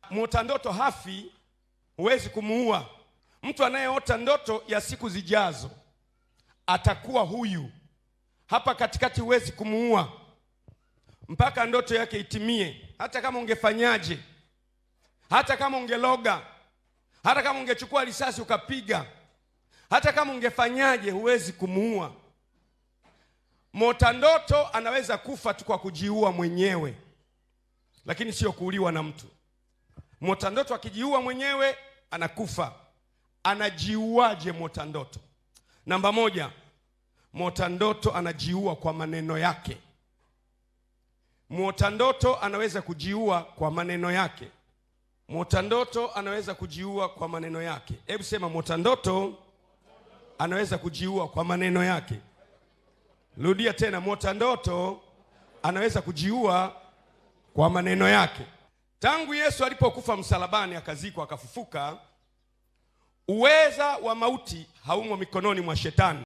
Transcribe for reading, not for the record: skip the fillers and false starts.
muota ndoto hafi, huwezi kumuua. Mtu anayeota ndoto ya siku zijazo atakuwa huyu hapa katikati, huwezi kumuua mpaka ndoto yake itimie. Hata kama ungefanyaje, hata kama ungeloga, hata kama ungechukua risasi ukapiga, hata kama ungefanyaje, huwezi kumuua. Muota ndoto anaweza kufa tu kwa kujiua mwenyewe, lakini sio kuuliwa na mtu. Muota ndoto akijiua mwenyewe anakufa. Anajiuaje muota ndoto? Namba moja, muota ndoto anajiua kwa maneno yake. Muota ndoto anaweza kujiua kwa maneno yake. Muota ndoto anaweza kujiua kwa maneno yake. Hebu sema, muota ndoto anaweza kujiua kwa maneno yake. Rudia tena, muota ndoto anaweza kujiua kwa maneno yake. Tangu Yesu alipokufa msalabani, akazikwa, akafufuka, uweza wa mauti haumo mikononi mwa shetani.